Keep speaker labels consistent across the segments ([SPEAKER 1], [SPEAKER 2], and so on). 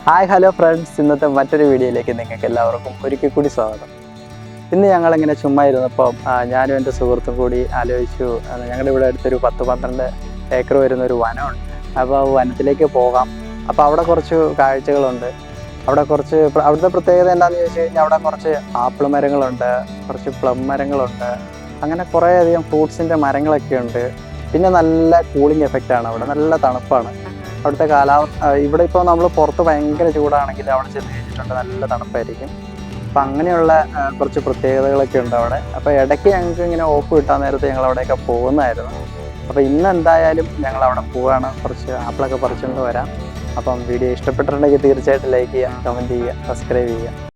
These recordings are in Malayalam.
[SPEAKER 1] ഹായ് ഹലോ ഫ്രണ്ട്സ്, ഇന്നത്തെ മറ്റൊരു വീഡിയോയിലേക്ക് നിങ്ങൾക്ക് എല്ലാവർക്കും ഒരിക്കൽ കൂടി സ്വാഗതം. ഇന്ന് ഞങ്ങളിങ്ങനെ ചുമ്മാ ഇരുന്നപ്പം ഞാനും എൻ്റെ സുഹൃത്തും കൂടി ആലോചിച്ചു, ഞങ്ങളുടെ ഇവിടെ അടുത്തൊരു 10-12 ഏക്കർ വരുന്നൊരു വനമുണ്ട്. അപ്പോൾ വനത്തിലേക്ക് പോകാം. അപ്പോൾ അവിടെ കുറച്ച് കാഴ്ചകളുണ്ട്. അവിടുത്തെ പ്രത്യേകത എന്താണെന്ന് ചോദിച്ചു കഴിഞ്ഞാൽ അവിടെ കുറച്ച് ആപ്പിൾ മരങ്ങളുണ്ട്, കുറച്ച് പ്ലം മരങ്ങളുണ്ട്, അങ്ങനെ കുറേയധികം ഫ്രൂട്ട്സിൻ്റെ മരങ്ങളൊക്കെ ഉണ്ട്. പിന്നെ നല്ല കൂളിംഗ് എഫക്റ്റാണ്, അവിടെ നല്ല തണുപ്പാണ്. അവിടുത്തെ ഇവിടെ ഇപ്പോൾ നമ്മൾ പുറത്ത് ഭയങ്കര ചൂടാണെങ്കിൽ അവിടെ ചെന്ന് കഴിഞ്ഞിട്ടുണ്ട് നല്ല തണുപ്പായിരിക്കും. അപ്പം അങ്ങനെയുള്ള കുറച്ച് പ്രത്യേകതകളൊക്കെ ഉണ്ട് അവിടെ. അപ്പോൾ ഇടയ്ക്ക് ഞങ്ങൾക്ക് ഇങ്ങനെ ഓഫ് കിട്ടാൻ നേരത്ത് ഞങ്ങൾ അവിടെയൊക്കെ പോകുന്നതായിരുന്നു. അപ്പോൾ ഇന്ന് എന്തായാലും ഞങ്ങൾ അവിടെ പോവുകയാണ്. കുറച്ച് ആപ്പിളൊക്കെ പറിച്ചുകൊണ്ട് വരാം. അപ്പം വീഡിയോ ഇഷ്ടപ്പെട്ടിട്ടുണ്ടെങ്കിൽ തീർച്ചയായിട്ടും ലൈക്ക് ചെയ്യുക, കമൻറ്റ് ചെയ്യുക, സബ്സ്ക്രൈബ് ചെയ്യുക.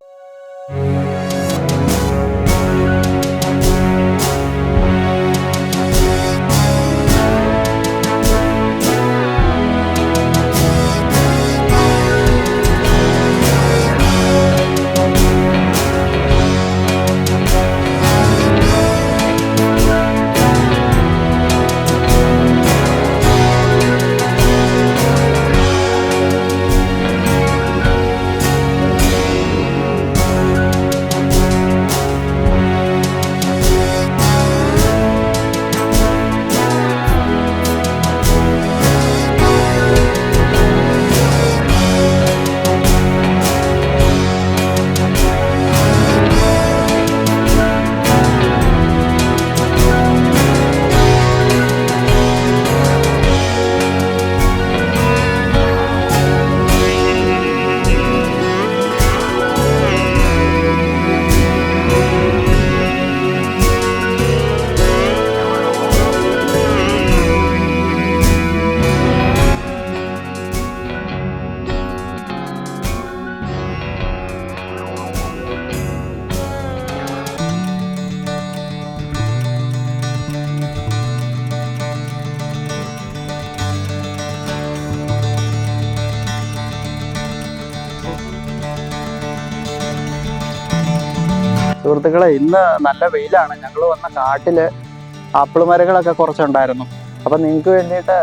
[SPEAKER 1] സുഹൃത്തുക്കളെ, ഇന്ന് നല്ല വെയിലാണ്. ഞങ്ങൾ വന്ന കാട്ടിൽ ആപ്പിൾ മരങ്ങളൊക്കെ കുറച്ചുണ്ടായിരുന്നു. അപ്പം നിങ്ങൾക്ക് വേണ്ടിയിട്ട്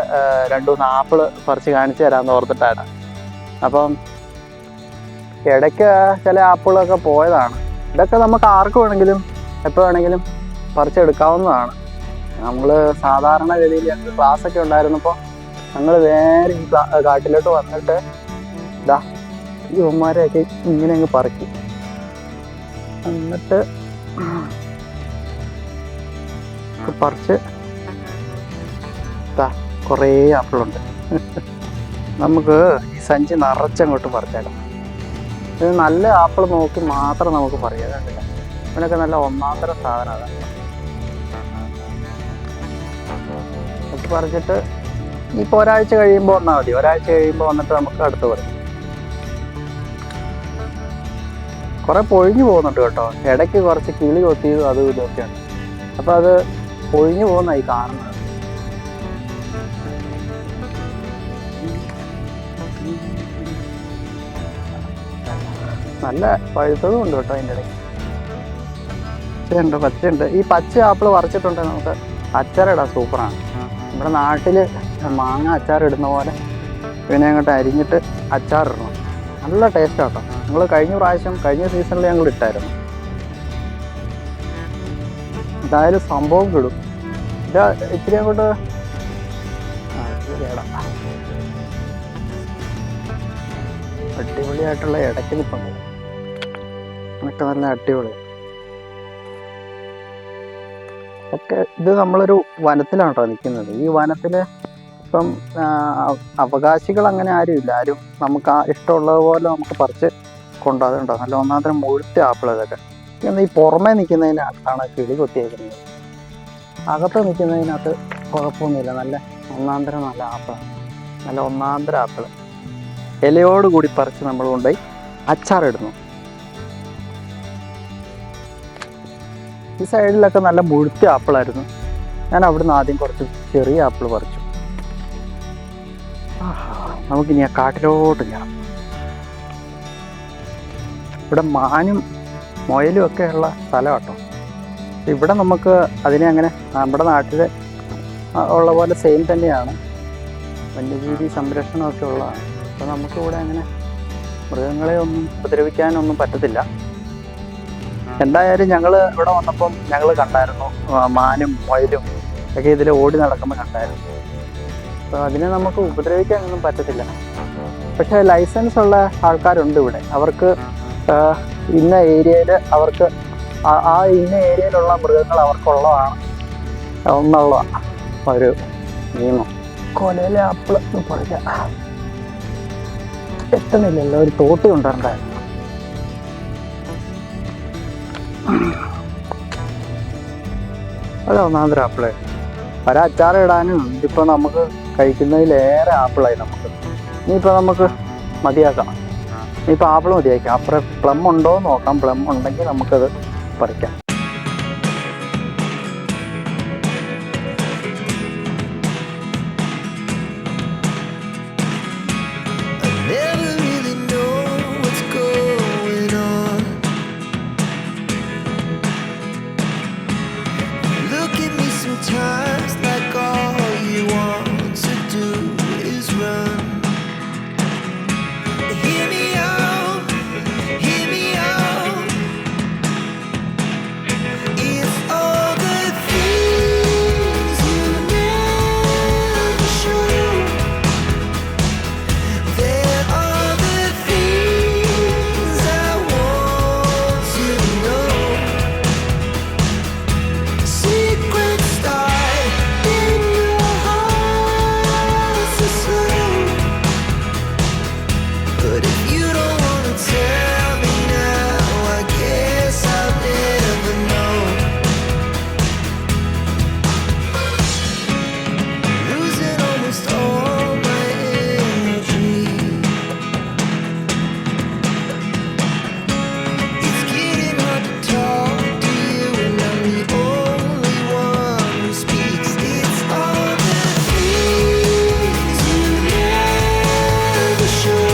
[SPEAKER 1] 2-3 ആപ്പിൾ പറിച്ച് കാണിച്ചു തരാമെന്ന് ഓർത്തിട്ടാണ്. അപ്പം ഇടയ്ക്ക് ചില ആപ്പിളൊക്കെ പോയതാണ്. ഇതൊക്കെ നമുക്ക് ആർക്ക് വേണമെങ്കിലും എപ്പോൾ വേണമെങ്കിലും പറിച്ചെടുക്കാവുന്നതാണ്. നമ്മൾ സാധാരണ ഗതിയിൽ ഞങ്ങൾക്ക് ക്ലാസ്സൊക്കെ ഉണ്ടായിരുന്നപ്പോൾ ഞങ്ങൾ നേരെ ഈ കാട്ടിലോട്ട് വന്നിട്ട് ഈ ഉമ്മാരെയൊക്കെ ഇങ്ങനെ അങ്ങ് പറിക്കും. എന്നിട്ട് പറിച്ച് കുറേ ആപ്പിളുണ്ട്. നമുക്ക് ഈ സഞ്ചി നിറച്ചങ്ങോട്ട് പറിച്ചേക്കാം. ഇത് നല്ല ആപ്പിൾ നോക്കി മാത്രം നമുക്ക് പറയാം. ഇവനൊക്കെ നല്ല ഒന്നാന്തര സാധനമാണ്. ഒക്കെ പറിച്ചിട്ട് ഇപ്പോൾ ഒരാഴ്ച കഴിയുമ്പോൾ വന്നാൽ മതി. ഒരാഴ്ച കഴിയുമ്പോൾ വന്നിട്ട് നമുക്ക് അടുത്ത് പറയും. കുറേ പൊഴിഞ്ഞു പോകുന്നുണ്ട് കേട്ടോ. ഇടയ്ക്ക് കുറച്ച് കിളി കൊത്തിയതും അതും ഇതൊക്കെയാണ്. അപ്പോൾ അത് പൊഴിഞ്ഞു പോകുന്നതായി കാണുന്നത്. നല്ല പഴുത്തതും ഉണ്ട് കേട്ടോ അതിൻ്റെ ഇടയ്ക്ക്. പച്ചയുണ്ട്, പച്ചയുണ്ട്. ഈ പച്ച ആപ്പിൾ പറിച്ചിട്ടുണ്ടെങ്കിൽ നമുക്ക് അച്ചാറിടാം. സൂപ്പറാണ്. നമ്മുടെ നാട്ടിൽ മാങ്ങ അച്ചാറിടുന്ന പോലെ പിന്നെ അങ്ങോട്ട് അരിഞ്ഞിട്ട് അച്ചാറിടണം. നല്ല ടേസ്റ്റ് ആട്ടോ. നമ്മൾ കഴിഞ്ഞ സീസണിൽ ഞങ്ങൾ ഇട്ടായിരുന്നു. എന്തായാലും സംഭവം കിടും. ഇത് ഇത്തിരി അങ്ങോട്ട് അടിപൊളിയായിട്ടുള്ള ഇടയ്ക്ക് നിൽപ്പുണ്ട്. അതൊക്കെ നല്ല അടിപൊളി. ഒക്കെ ഇത് നമ്മളൊരു വനത്തിലാണ് കേട്ടോ നിൽക്കുന്നത്. ഈ വനത്തിൽ ഇപ്പം അവകാശികൾ അങ്ങനെ ആരുമില്ല. ആരും നമുക്ക് ഇഷ്ടമുള്ളതുപോലെ നമുക്ക് പറിച്ച് കൊണ്ടുപോകുന്നുണ്ടോ. നല്ല ഒന്നാന്തരം മുഴുത്ത ആപ്പിൾ. ഇതൊക്കെ ഈ പുറമേ നിൽക്കുന്നതിനകത്താണ് കിളി കൊത്തിയേക്കുന്നത്. അകത്ത് നിൽക്കുന്നതിനകത്ത് കുഴപ്പമൊന്നുമില്ല. നല്ല ഒന്നാന്തരം നല്ല ആപ്പിളാണ്. നല്ല ഒന്നാന്തരം ആപ്പിൾ ഇലയോട് കൂടി പറിച്ച് നമ്മൾ കൊണ്ടുപോയി അച്ചാറിടുന്നു. ഈ സൈഡിലൊക്കെ നല്ല മുഴുത്ത ആപ്പിളായിരുന്നു. ഞാൻ അവിടുന്ന് ആദ്യം കുറച്ച് ചെറിയ ആപ്പിൾ പറിച്ചു. നമുക്കിനി ആ കാട്ടിലോട്ട് കയറാം. ഇവിടെ മാനും മുയലും ഒക്കെ ഉള്ള സ്ഥലം കേട്ടോ. ഇവിടെ നമുക്ക് അതിനെ അങ്ങനെ നമ്മുടെ നാട്ടിൽ ഉള്ള പോലെ സെയിം തന്നെയാണ്. വന്യജീവി സംരക്ഷണമൊക്കെ ഉള്ളതാണ്. അപ്പോൾ നമുക്കിവിടെ അങ്ങനെ മൃഗങ്ങളെ ഒന്നും ഉപദ്രവിക്കാനൊന്നും പറ്റത്തില്ല. എന്തായാലും ഞങ്ങൾ ഇവിടെ വന്നപ്പം ഞങ്ങൾ കണ്ടായിരുന്നു മാനും മുയലും ഒക്കെ ഇതിൽ ഓടി നടക്കുമ്പോൾ കണ്ടായിരുന്നു. അപ്പോൾ അതിനെ നമുക്ക് ഉപദ്രവിക്കാനൊന്നും പറ്റത്തില്ല. പക്ഷേ ലൈസൻസ് ഉള്ള ആൾക്കാരുണ്ട് ഇവിടെ. അവർക്ക് ഇന്ന ഏരിയയിൽ അവർക്ക് ആ ഇന്ന ഏരിയയിലുള്ള മൃഗങ്ങൾ അവർക്കുള്ളതാണ് എന്നുള്ള ഒരു നിയമം. കൊലയിലെ ആപ്പിൾ പറിക്കാം എത്തണില്ലല്ലോ. ഒരു തോട്ടി കൊണ്ടുവരണ്ടായിരുന്നു. അല്ല ഒന്നാമതൊരു ആപ്പിള് അച്ചാറിടാനും ഇതിപ്പോൾ നമുക്ക് കഴിക്കുന്നതിലേറെ ആപ്പിളായി നമുക്ക്. ഇനിയിപ്പോൾ നമുക്ക് മതിയാക്കാം. ഇനിയിപ്പോൾ ആപ്പിൾ മതിയാക്കാം. അപ്പുറം പ്ലം ഉണ്ടോ എന്ന് നോക്കാം. പ്ലം ഉണ്ടെങ്കിൽ നമുക്കത് പറിക്കാം.
[SPEAKER 2] Sometimes like all you want to do is run. Hear me out, hear me out. If all the things you never show, there are the things I want to know. Secrets but if you don't wanna tell me now, I guess I'll never know. Losing almost all my energy. It's getting hard to talk to you, and I'm the only one who speaks. It's all the things you never show.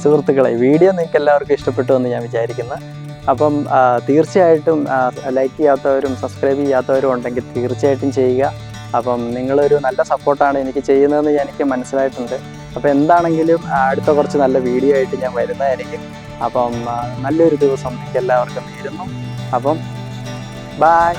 [SPEAKER 1] സുഹൃത്തുക്കളെ, വീഡിയോ നിങ്ങൾക്ക് എല്ലാവർക്കും ഇഷ്ടപ്പെട്ടു എന്ന് ഞാൻ വിചാരിക്കുന്നു. അപ്പം തീർച്ചയായിട്ടും ലൈക്ക് ചെയ്യാത്തവരും സബ്സ്ക്രൈബ് ചെയ്യാത്തവരും ഉണ്ടെങ്കിൽ തീർച്ചയായിട്ടും ചെയ്യുക. അപ്പം നിങ്ങളൊരു നല്ല സപ്പോർട്ടാണ് എനിക്ക് ചെയ്യുന്നതെന്ന് എനിക്ക് മനസ്സിലായിട്ടുണ്ട്. അപ്പോൾ എന്താണെങ്കിലും അടുത്ത കുറച്ച് നല്ല വീഡിയോ ആയിട്ട് ഞാൻ വരുന്നതായിരിക്കും. അപ്പം നല്ലൊരു ദിവസം നിങ്ങൾക്ക് എല്ലാവർക്കും നേരുന്നു. അപ്പം ബായ്.